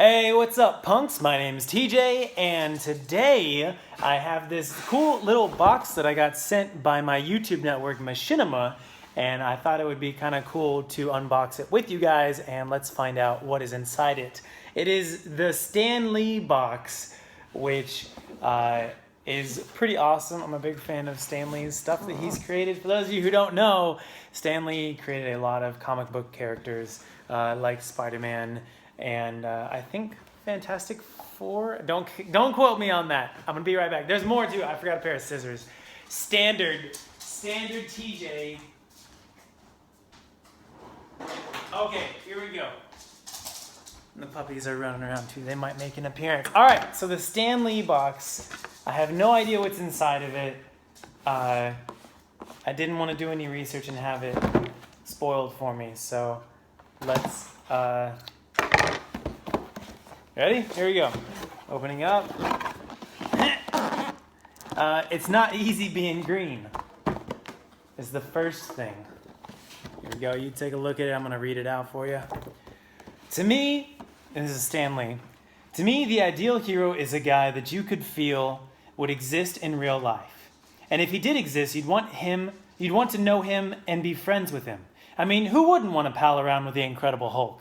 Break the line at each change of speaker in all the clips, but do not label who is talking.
Hey, what's up, punks? My name's TJ, and today I have this cool little box that I got sent by my YouTube network, Machinima, and I thought it would be kind of cool to unbox it with you guys, and let's find out what is inside it. It is the Stan Lee box, which is pretty awesome. I'm a big fan of Stan Lee's stuff that he's created. For those of you who don't know, Stan Lee created a lot of comic book characters like Spider-Man, and I think Fantastic Four. Don't quote me on that. I'm gonna be right back. There's more too. I forgot a pair of scissors. Standard TJ. Okay, here we go. And the puppies are running around too. They might make an appearance. All right, so the Stan Lee box. I have no idea what's inside of it. I didn't want to do any research and have it spoiled for me. So let's. Ready? Here we go. Opening up. It's not easy being green. Is the first thing. Here we go. You take a look at it. I'm going to read it out for you. To me, and this is Stan Lee. To me, the ideal hero is a guy that you could feel would exist in real life. And if he did exist, you'd want to know him and be friends with him. I mean, who wouldn't want to pal around with the Incredible Hulk?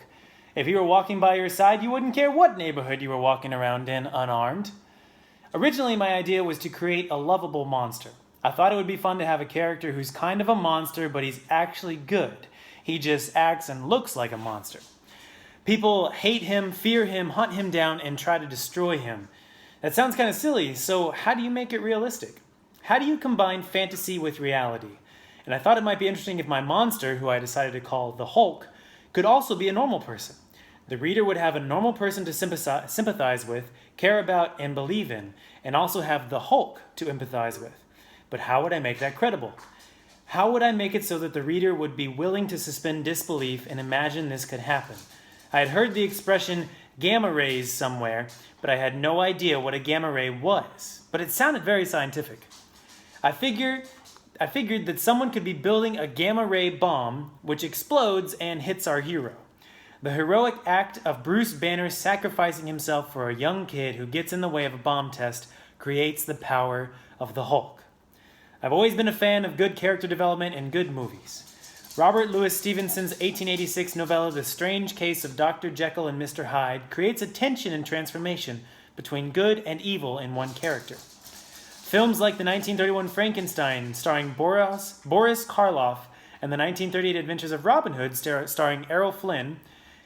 If he were walking by your side, you wouldn't care what neighborhood you were walking around in unarmed. Originally, my idea was to create a lovable monster. I thought it would be fun to have a character who's kind of a monster, but he's actually good. He just acts and looks like a monster. People hate him, fear him, hunt him down, and try to destroy him. That sounds kind of silly, so how do you make it realistic? How do you combine fantasy with reality? And I thought it might be interesting if my monster, who I decided to call the Hulk, could also be a normal person. The reader would have a normal person to sympathize with, care about, and believe in, and also have the Hulk to empathize with. But how would I make that credible? How would I make it so that the reader would be willing to suspend disbelief and imagine this could happen? I had heard the expression gamma rays somewhere, but I had no idea what a gamma ray was. But it sounded very scientific. I figured that someone could be building a gamma ray bomb, which explodes and hits our hero. The heroic act of Bruce Banner sacrificing himself for a young kid who gets in the way of a bomb test creates the power of the Hulk. I've always been a fan of good character development and good movies. Robert Louis Stevenson's 1886 novella The Strange Case of Dr. Jekyll and Mr. Hyde creates a tension and transformation between good and evil in one character. Films like the 1931 Frankenstein, starring Boris Karloff, and the 1938 Adventures of Robin Hood, starring Errol Flynn,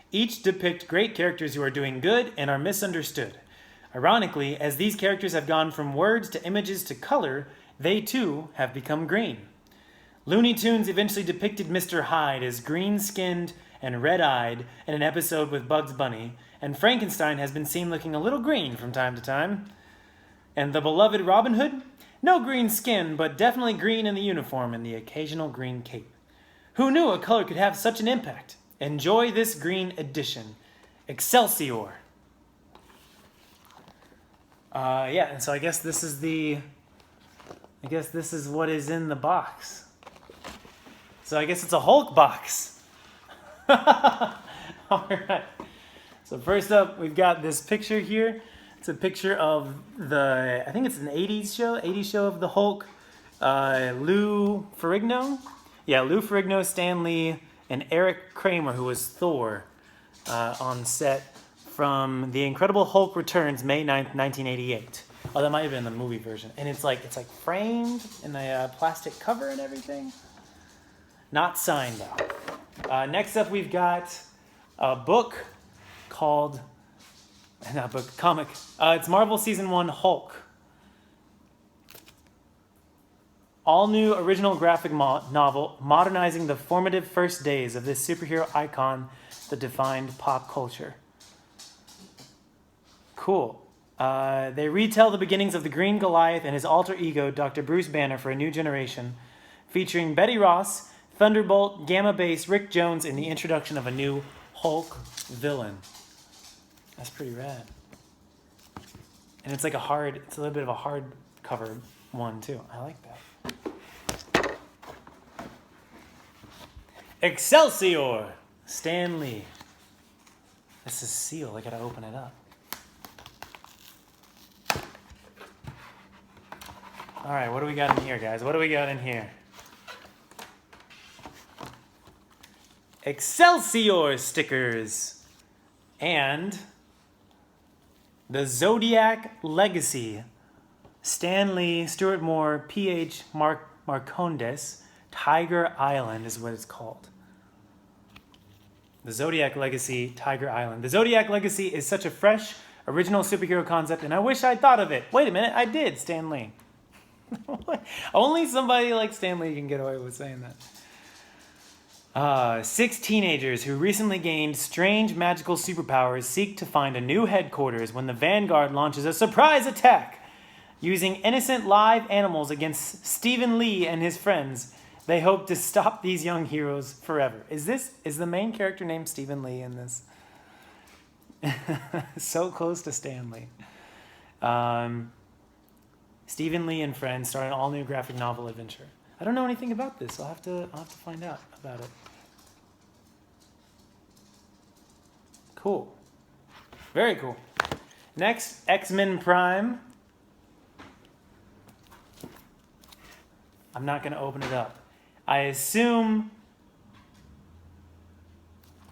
each depict great characters who are doing good and are misunderstood. Ironically, as these characters have gone from words to images to color, they too have become green. Looney Tunes eventually depicted Mr. Hyde as green-skinned and red-eyed in an episode with Bugs Bunny, and Frankenstein has been seen looking a little green from time to time. And the beloved Robin Hood? No green skin, but definitely green in the uniform and the occasional green cape. Who knew a color could have such an impact? Enjoy this green edition. Excelsior. And so I guess this is what is in the box. So I guess it's a Hulk box. All right. So first up, we've got this picture here. It's a picture of I think it's an 80s show of the Hulk. Lou Ferrigno. Yeah, Lou Ferrigno, Stan Lee, and Eric Kramer, who was Thor, on set from The Incredible Hulk Returns, May 9th, 1988. Oh, that might have been the movie version. And it's like framed in a plastic cover and everything. Not signed though. Next up, we've got a book called, comic. It's Marvel Season 1 Hulk. All new original graphic novel modernizing the formative first days of this superhero icon that defined pop culture. Cool. They retell the beginnings of the Green Goliath and his alter ego, Dr. Bruce Banner, for a new generation, featuring Betty Ross, Thunderbolt, Gamma Base, Rick Jones, and the introduction of a new Hulk villain. That's pretty rad. And it's like it's a little bit of a hardcover one too. I like that. Excelsior! Stan Lee. This is sealed. I gotta open it up. All right, what do we got in here, guys? What do we got in here? Excelsior stickers and the Zodiac Legacy. Stan Lee, Stuart Moore, P.H. Marcondes, Tiger Island is what it's called. The Zodiac Legacy, Tiger Island. The Zodiac Legacy is such a fresh, original superhero concept, and I wish I'd thought of it. Wait a minute, I did, Stan Lee. Only somebody like Stan Lee can get away with saying that. 6 teenagers who recently gained strange magical superpowers seek to find a new headquarters when the Vanguard launches a surprise attack. Using innocent live animals against Stephen Lee and his friends, they hope to stop these young heroes forever. Is the main character named Stephen Lee in this? So close to Stan Lee. Stephen Lee and Friends start an all-new graphic novel adventure. I don't know anything about this. I'll have to find out about it. Cool. Very cool. Next, X-Men Prime. I'm not going to open it up. I assume...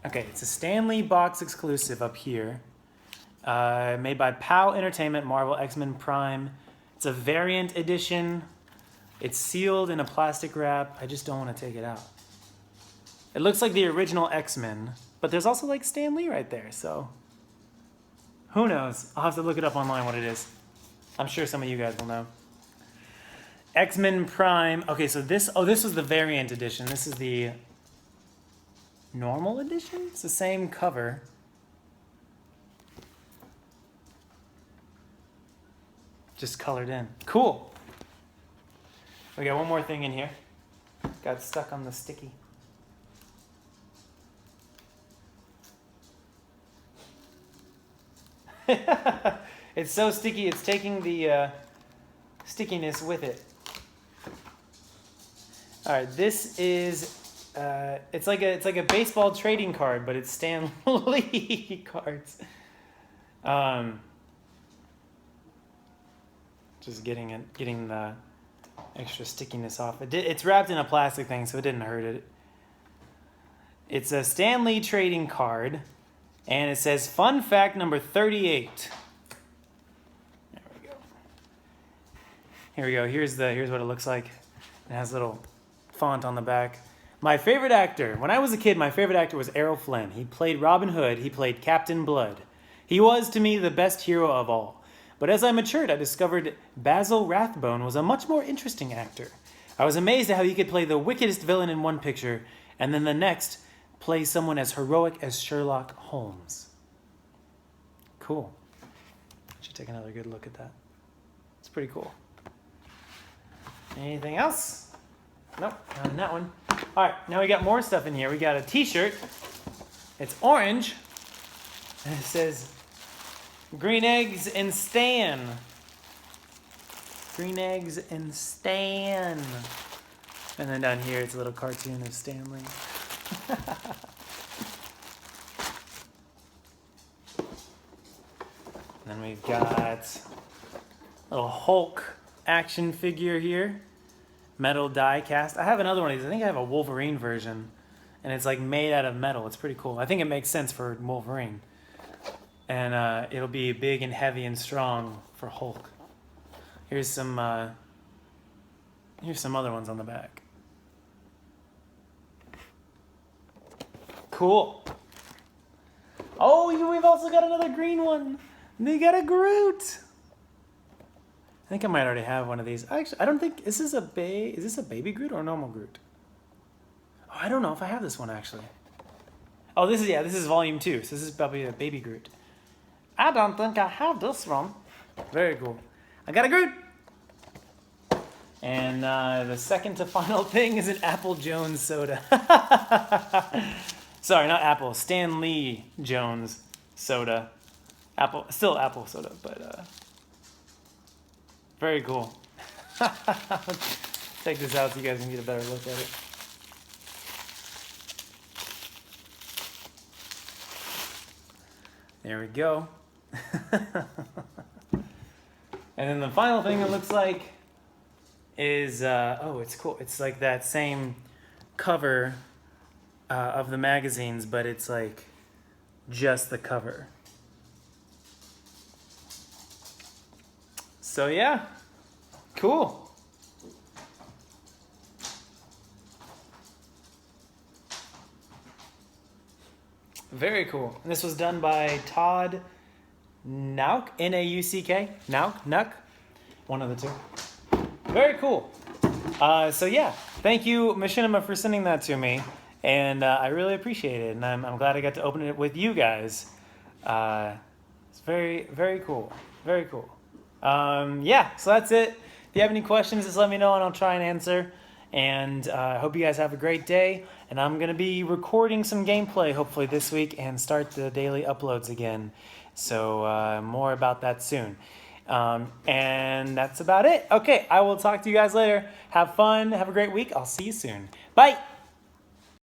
Okay, it's a Stan Lee box exclusive up here. Made by POW Entertainment, Marvel X-Men Prime. It's a variant edition. It's sealed in a plastic wrap. I just don't want to take it out. It looks like the original X-Men, but there's also like Stan Lee right there, so who knows? I'll have to look it up online what it is. I'm sure some of you guys will know. X-Men Prime. Okay, so this was the variant edition. This is the normal edition? It's the same cover. Just colored in. Cool. We got one more thing in here. Got stuck on the sticky. It's so sticky, it's taking the stickiness with it. All right, this is it's like a baseball trading card, but it's Stan Lee cards. Just getting the extra stickiness off. It's wrapped in a plastic thing, so it didn't hurt it. It's a Stan Lee trading card, and it says fun fact number 38. There we go. Here we go. Here's what it looks like. It has a little font on the back. My favorite actor. When I was a kid, my favorite actor was Errol Flynn. He played Robin Hood. He played Captain Blood. He was, to me, the best hero of all. But as I matured, I discovered Basil Rathbone was a much more interesting actor. I was amazed at how he could play the wickedest villain in one picture, and then the next, play someone as heroic as Sherlock Holmes. Cool. Should take another good look at that. It's pretty cool. Anything else? Nope, not in that one. All right, now we got more stuff in here. We got a t-shirt. It's orange, and it says Green Eggs and Stan. Green Eggs and Stan. And then down here, it's a little cartoon of Stanley. Then we've got a little Hulk action figure here. Metal die cast. I have another one of these. I think I have a Wolverine version. And it's like made out of metal. It's pretty cool. I think it makes sense for Wolverine. And it'll be big and heavy and strong for Hulk. Here's some other ones on the back. Cool. Oh, we've also got another green one. They got a Groot. I think I might already have one of these. Actually, I don't think is this a baby Groot or a normal Groot? Oh, I don't know if I have this one actually. Oh, this is volume 2. So this is probably a baby Groot. I don't think I have this one. Very cool. I got a Groot. And the second to final thing is an Apple Jones soda. Sorry, not Apple. Stan Lee Jones soda. Still Apple soda, but very cool. Take this out so you guys can get a better look at it. There we go. And then the final thing it looks like is, oh, it's cool. It's like that same cover of the magazines, but it's like just the cover. So yeah, cool. Very cool. And this was done by Todd Nauck, N-A-U-C-K, Nauck, one of the two. Very cool. So yeah, thank you, Machinima, for sending that to me, and I really appreciate it, and I'm glad I got to open it with you guys. It's very, very cool. Very cool. Yeah, so that's it. If you have any questions, just let me know, and I'll try and answer. And I hope you guys have a great day. And I'm going to be recording some gameplay, hopefully, this week, and start the daily uploads again. So more about that soon. And that's about it. Okay, I will talk to you guys later. Have fun. Have a great week. I'll see you soon. Bye.